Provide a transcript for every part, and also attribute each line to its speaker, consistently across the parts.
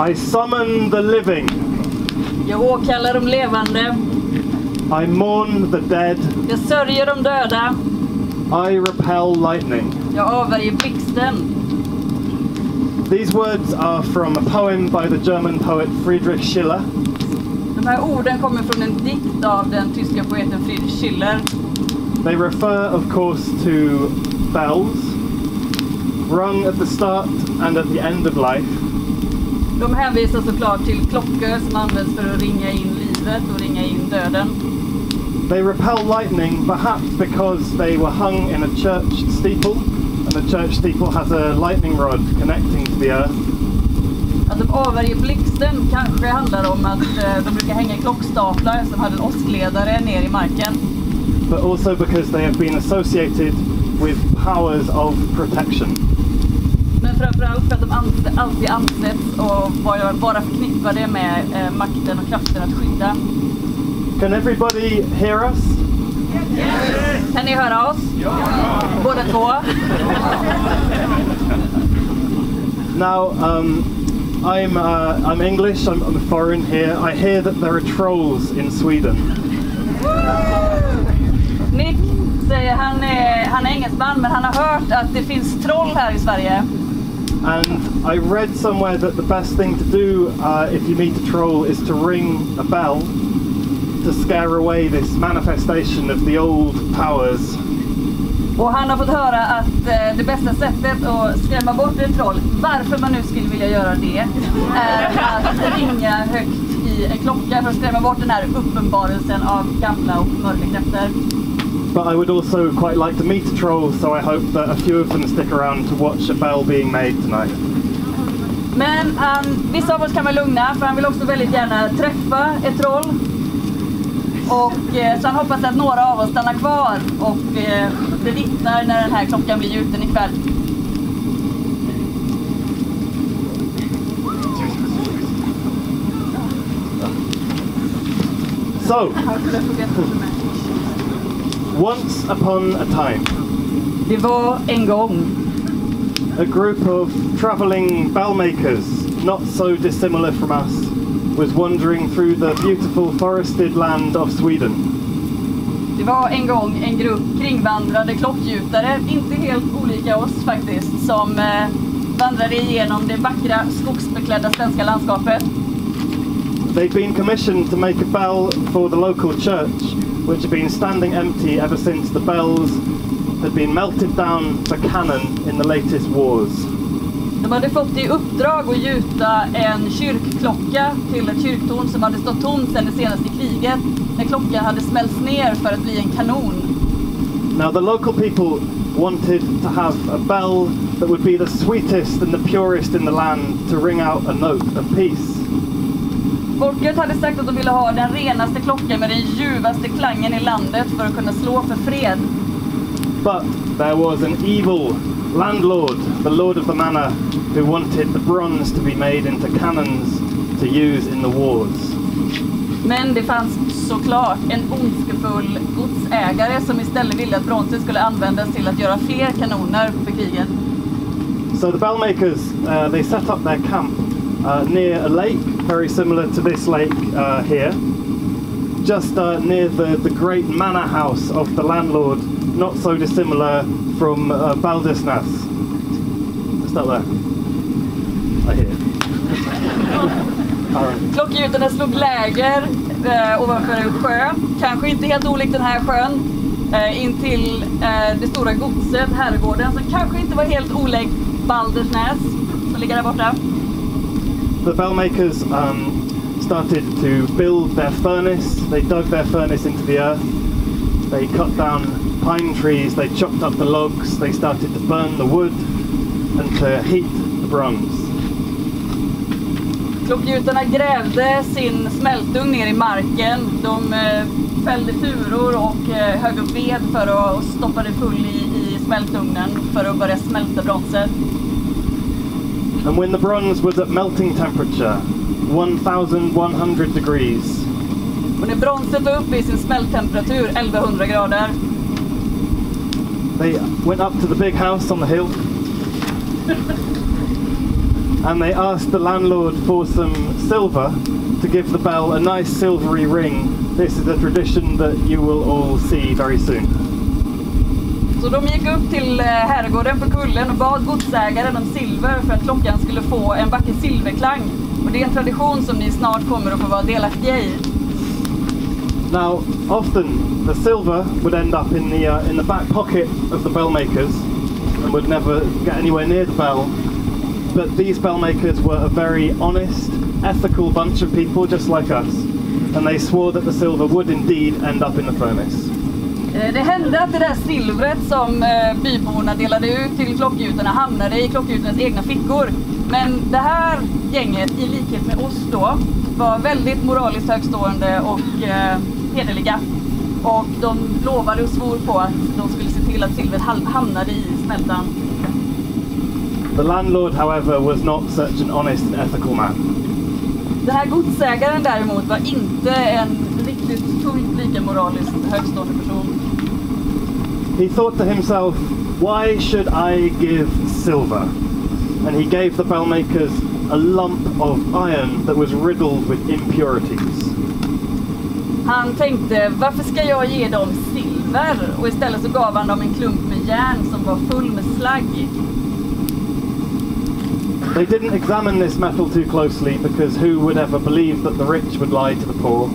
Speaker 1: I summon the living.
Speaker 2: Jag åkallar de levande.
Speaker 1: I mourn the dead.
Speaker 2: Jag sörjer de döda.
Speaker 1: I repel lightning.
Speaker 2: Jag avvärjer blixten.
Speaker 1: These words are from a poem by the German poet Friedrich Schiller.
Speaker 2: De här orden kommer från en dikt av den tyska poeten Friedrich Schiller.
Speaker 1: They refer, of course, to bells, rung at the start and at the end of life.
Speaker 2: De hänvisar såklart till klockor som används för att ringa in livet och ringa in döden.
Speaker 1: They repel lightning, perhaps because they were hung in a church steeple, and the church steeple has a lightning rod connecting to the earth.
Speaker 2: Att de avvärjer blixten kanske handlar om att de brukar hänga klockstaplar som hade en åskledare ner i marken.
Speaker 1: But also because they have been associated with powers of protection.
Speaker 2: Men framförallt för att de alltid ansetts och vara förknippade med makten och kraften att skydda.
Speaker 1: Can everybody hear us?
Speaker 2: Yes. Kan ni höra oss? Ja. Båda två.
Speaker 1: Now, I'm English. I'm foreign here. I hear that there are trolls in Sweden.
Speaker 2: Nick säger han är engelsman, men han har hört att det finns troll här i Sverige.
Speaker 1: And I read somewhere that the best thing to do if you meet a troll is to ring a bell to scare away this manifestation of the old powers.
Speaker 2: Och han har fått höra att det bästa sättet att skrämma bort ett troll, varför man nu skulle vilja göra det, är att ringa högt i en klocka för att skrämma bort den här uppenbarelsen av gamla och mörka krafter.
Speaker 1: But I would also quite like to meet a troll, so I hope that a few of them stick around to watch a bell being made tonight.
Speaker 2: Men vissa av oss kan vara lugna, för han vill också väldigt gärna träffa ett troll. Och så han hoppas att några av oss stannar kvar och bevittnar när den här klockan blir gjuten ikväll.
Speaker 1: So, once upon a time,
Speaker 2: det var en gång,
Speaker 1: a group of travelling bell makers, not so dissimilar from us, was wandering through the beautiful forested land of Sweden.
Speaker 2: Det var en gång en grupp kringvandrade klockgjutare, inte helt olika oss faktiskt, som vandrade igenom det vackra skogsbeklädda svenska landskapet.
Speaker 1: They'd been commissioned to make a bell for the local church, which had been standing empty ever since the bells had been melted down for cannon in the latest wars.
Speaker 2: De hade fått i uppdrag att gjuta en kyrkklocka till ett kyrktorn som hade stått tomt sedan det senaste kriget, när klockan hade smälts ner för att bli en kanon.
Speaker 1: Now the local people wanted to have a bell that would be the sweetest and the purest in the land to ring out a note of peace.
Speaker 2: Folket hade sagt att de ville ha den renaste klockan med den ljuvaste klangen i landet för att kunna slå för fred.
Speaker 1: But there was an evil landlord, the lord of the manor, who wanted the bronze to be made into cannons to use in the wars.
Speaker 2: Men det fanns såklart en ondskefull godsägare som istället ville att bronset skulle användas till att göra fler kanoner för kriget.
Speaker 1: So the bell makers, they set up their camp near a lake, very similar to this lake here, just near the great manor house of the landlord, not so dissimilar from Baldisnas. Just up there. I hear.
Speaker 2: Klockgjutarna slog läger ovanför en sjö, kanske inte helt olikt den här sjön, in till det stora godset, herrgården, som kanske inte var helt olikt Baldersnäs, som ligger där borta.
Speaker 1: The bell makers started to build their furnace. They dug their furnace into the earth. They cut down pine trees. They chopped up the logs. They started to burn the wood and to heat the bronze.
Speaker 2: Klockgjutarna grävde sin smältugn ner i marken. De fällde furor och högg upp ved för att stoppa det full i smältugnen för att börja smälta bronset.
Speaker 1: And when the bronze was at melting temperature, 1100 degrees,
Speaker 2: och när bronset var uppe i sin smälttemperatur, 1100 grader,
Speaker 1: they went up to the big house on the hill and they asked the landlord for some silver to give the bell a nice silvery ring. This is a tradition that you will all see very soon.
Speaker 2: Så de gick upp till herrgården på kullen och bad godsägaren om silver för att klockan skulle få en vacker silverklang. Och det är en tradition som ni snart kommer att få vara delaktiga i.
Speaker 1: Now, often the silver would end up in the back pocket of the bell makers and would never get anywhere near the bell. But these bell makers were a very honest, ethical bunch of people just like us, and they swore that the silver would indeed end up in the furnace.
Speaker 2: Det hände att det där silvret som byborna delade ut till klockgjutarna hamnade i klockgjutarnas egna fickor. Men det här gänget, i likhet med oss då, var väldigt moraliskt högstående och hederliga. Och de lovade och svor på att de skulle se till att silvret hamnade i smältan.
Speaker 1: The landlord, however, was not such an honest and ethical man.
Speaker 2: Den här godsägaren däremot var inte en riktigt fullt lika moraliskt högstående person.
Speaker 1: He thought to himself, why should I give silver? And he gave the bell makers a lump of iron that was riddled with impurities.
Speaker 2: Han tänkte, varför ska jag ge dem silver? Och istället så gav han dem en klump med järn som var full med slagg.
Speaker 1: They didn't examine this metal too closely because who would ever believe that the rich would lie to the poor?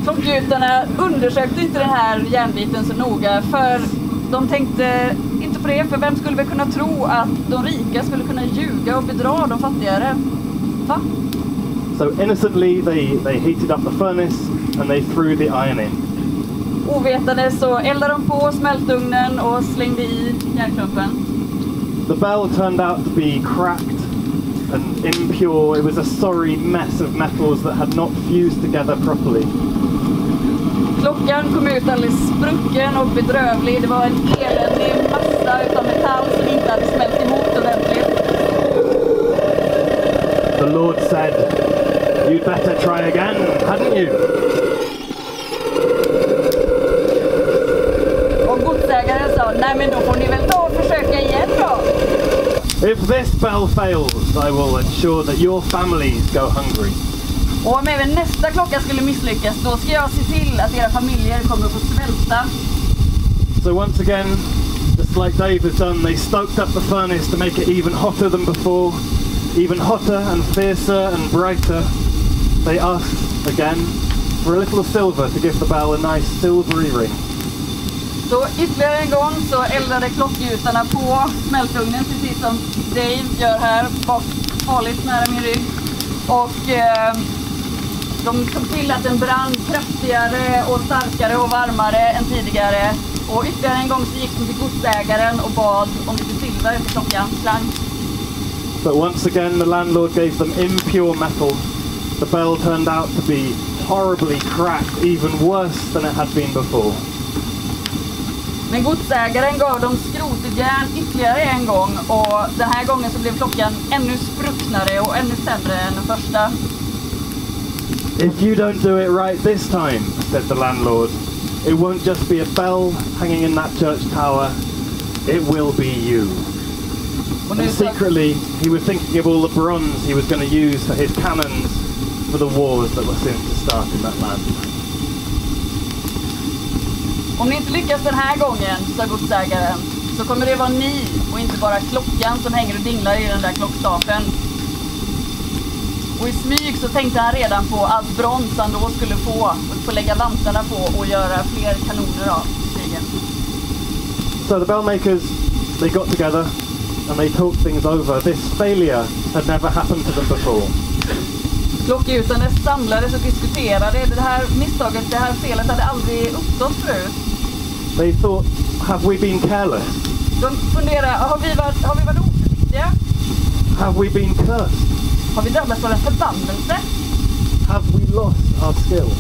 Speaker 2: Klockgjutarna undersökte inte den här järnbiten så noga för de tänkte inte på det, för vem skulle väl kunna tro att de rika skulle kunna ljuga och bedra de fattigare? Va?
Speaker 1: So innocently they heated up the furnace and they threw the iron in.
Speaker 2: Ovetande så eldade de på smältugnen och slängde i järnklumpen.
Speaker 1: The bell turned out to be cracked and impure. It was a sorry mess of metals that had not fused together properly.
Speaker 2: Klockan kom ut alldeles sprucken och bedrövlig. Det var en eländig massa utav metall som inte hade smält ihop ordentligt.
Speaker 1: The Lord said, "You'd better try again, hadn't you?"
Speaker 2: Och godsägaren sa, nej men då får ni väl ta och försöka igen då.
Speaker 1: If this bell fails, I will ensure that your families go hungry.
Speaker 2: Och om även nästa klocka skulle misslyckas, då ska jag se till att era familjer kommer att få svälta.
Speaker 1: So once again, just like David done, they stoked up the furnace to make it even hotter than before, even hotter and fiercer and brighter. They asked again for a little silver to give the bell a nice silvery ring.
Speaker 2: Så ytterligare en gång så eldade klockgjutarna på smältugnen, precis som Dave gör här bak, farligt nära min rygg. Och de såg till att den brann kraftigare och starkare och varmare än tidigare. Och ytterligare en gång så gick de till godsägaren och bad om lite silver för klockans klang.
Speaker 1: But once again the landlord gave them impure metal. The bell turned out to be horribly cracked, even worse than it had been before.
Speaker 2: Men godsägaren gav dem skrotigt järn ytterligare en gång och den här gången så blev klockan ännu sprucknare och ännu sämre än den första.
Speaker 1: If you don't do it right this time, said the landlord, it won't just be a bell hanging in that church tower, it will be you. And secretly, he was thinking of all the bronze he was going to use for his cannons for the wars that were soon to start in that land.
Speaker 2: Om ni inte lyckas den här gången, sa godsägaren, så kommer det vara ni och inte bara klockan som hänger och dinglar i den där klockstapeln. Och i smyg så tänkte han redan på allt brons han då skulle få lägga vantarna på och göra fler kanoner av krigen.
Speaker 1: So the bell makers, they got together and they talked things over. This failure had never happened to them before.
Speaker 2: Klockgjutarna samlades och diskuterade. Det här misstaget, det här felet hade aldrig uppstått förut.
Speaker 1: They thought, have we been careless?
Speaker 2: De funderade, har vi varit oförsiktiga?
Speaker 1: Have we been cursed?
Speaker 2: Har vi drabbats av en förbannelse?
Speaker 1: Have we lost our skill?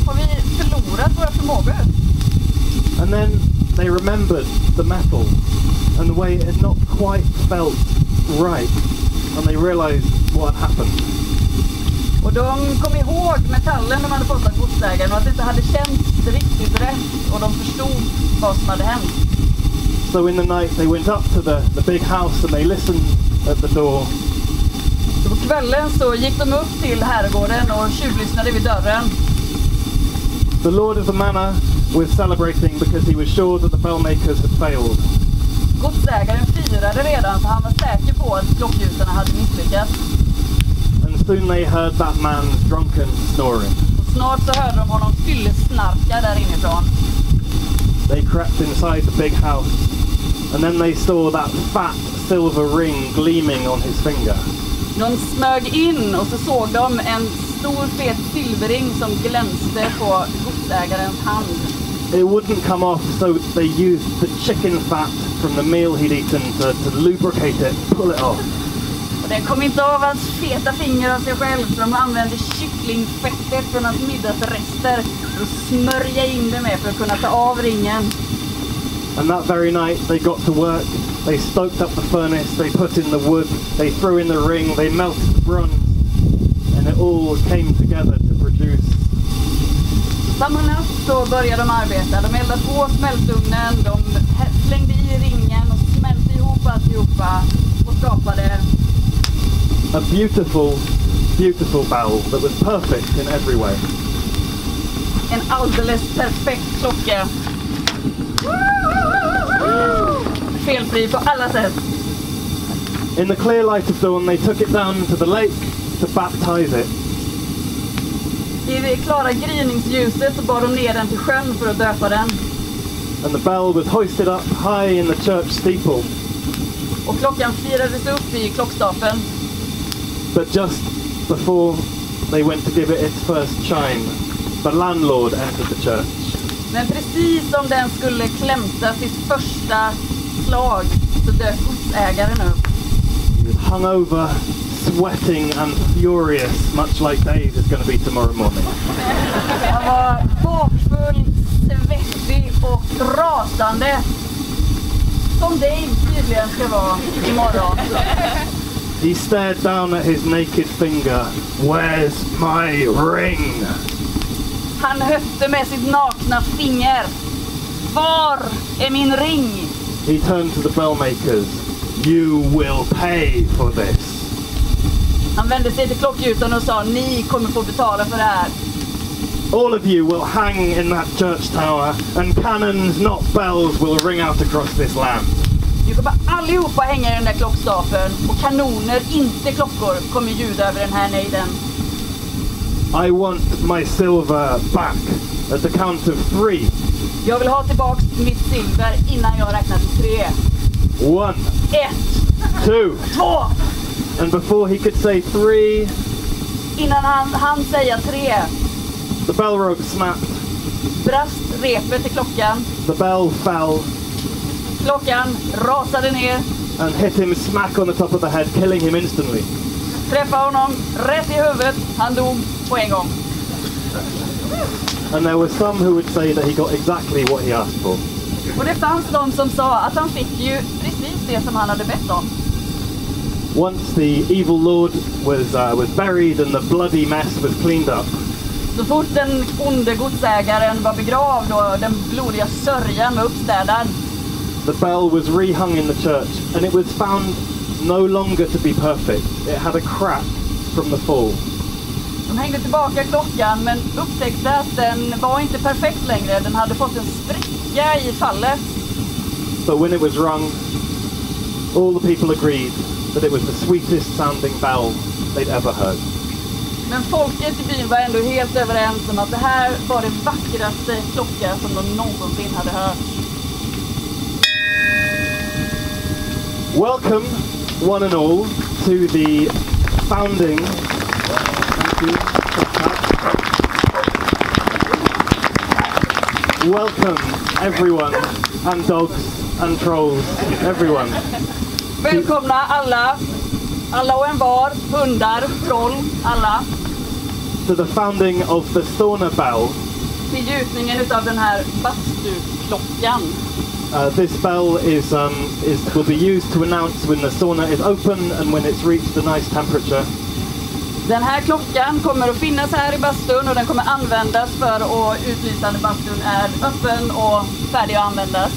Speaker 2: Har vi förlorat våra förmågor?
Speaker 1: And then they remembered the metal and the way it had not quite felt right, and they realized what had happened.
Speaker 2: Och de kom ihåg metallen de hade fått av godsägaren och att det inte hade känts riktigt rätt och de förstod vad som hade hänt.
Speaker 1: So in the night they went up to the big house and they listened at the door.
Speaker 2: Så på kvällen så gick de upp till herrgården och tjuvlyssnade vid dörren.
Speaker 1: The lord of the manor was celebrating because he was sure that the bell makers had failed.
Speaker 2: Godsägaren firade redan för han var säker på att klockgjutarna hade misslyckats.
Speaker 1: And soon they heard that man's drunken snoring.
Speaker 2: Och snart så hörde de honom fyllesnarka där inifrån.
Speaker 1: They crept inside the big house and then they saw that fat silver ring gleaming on his finger.
Speaker 2: De smög in och så såg de en stor fet silverring som glänste på godsägarens hand.
Speaker 1: It wouldn't come off, so they used the chicken fat from the meal he'd eaten to lubricate it, pull it off.
Speaker 2: Och den kom inte av hans feta finger av sig själv, så de använde kycklingfettet från hans middagsrester för att smörja in det med för att kunna ta av ringen.
Speaker 1: And that very night they got to work, they stoked up the furnace, they put in the wood, they threw in the ring, they melted the bronze, and it all came together to produce.
Speaker 2: Samma natt så började de arbeta. De eldade på smältugnen, de slängde i ringen och smälte ihop alltihopa och skapade
Speaker 1: a beautiful, beautiful bell that was perfect in every way.
Speaker 2: En alldeles perfekt klocka. Felfri på alla sätt.
Speaker 1: In the clear light of dawn they took it down to the lake to baptize it.
Speaker 2: I det klara gryningsljuset så bar de ner den till sjön för att döpa den.
Speaker 1: And the bell was hoisted up high in the church steeple.
Speaker 2: Och klockan firades upp i klockstapeln.
Speaker 1: But just before they went to give it its first chime, the landlord entered the church.
Speaker 2: Men precis som den skulle klämta sitt första slag så dök godsägaren upp.
Speaker 1: He was hungover, sweating and furious, much like Dave is going to be tomorrow morning.
Speaker 2: Han var bakfull, svettig och rasande. Som Dave tydligen ska vara imorgon.
Speaker 1: He stared down at his naked finger. Where's my ring?
Speaker 2: Han hötte med sitt nakna finger. Var är min ring?
Speaker 1: He turned to the bell makers. You will pay for this.
Speaker 2: Han vände sig till klockgjutaren och sa, ni kommer få betala för det här.
Speaker 1: All of you will hang in that church tower and cannons, not bells, will ring out across this land.
Speaker 2: Nu kommer allihopa hänga i den där klockstapeln och kanoner, inte klockor, kommer ljuda över den här nejden.
Speaker 1: I want my silver back at the count of 3.
Speaker 2: Jag vill ha tillbaks mitt silver innan jag räknar till 3.
Speaker 1: 1,
Speaker 2: 1,
Speaker 1: 2.
Speaker 2: 2.
Speaker 1: And before he could say 3,
Speaker 2: innan han säger 3,
Speaker 1: the bell rope snapped.
Speaker 2: brast repet i klockan.
Speaker 1: The bell fell
Speaker 2: Klockan rasade ner.
Speaker 1: and hit him smack on the top of the head, killing him instantly.
Speaker 2: Träffade honom rätt i huvudet. Han dog på en gång.
Speaker 1: And there were some who would say that he got exactly what he asked for.
Speaker 2: Och det fanns de som sa att han fick ju precis det som han hade bett om.
Speaker 1: Once the evil lord was buried and the bloody mess was cleaned up,
Speaker 2: Så fort den onde godsägaren var begravd och den blodiga sörjan var uppstädad,
Speaker 1: the bell was rehung in the church and it was found no longer to be perfect. It had a crack from the fall.
Speaker 2: de hängde tillbaka klockan men upptäckte att den var inte perfekt längre. Den hade fått en spricka i fallet.
Speaker 1: But when it was rung, all the people agreed that it was the sweetest sounding bell they'd ever heard.
Speaker 2: Men folket i byn var ändå helt överens om att det här var det vackraste klocka som de någonsin hade hört.
Speaker 1: Welcome, one and all, to the founding. Welcome, everyone, and dogs, and trolls, everyone.
Speaker 2: Välkomna alla och en var, hundar, troll, alla,
Speaker 1: To the founding of the sauna bell.
Speaker 2: till gjutningen utav den här bastuklockan.
Speaker 1: This bell will be used to announce when the sauna is open and when it's reached a nice temperature.
Speaker 2: Den här klockan kommer att finnas här i bastun och den kommer användas för att utlysa när bastun är öppen och färdig att användas.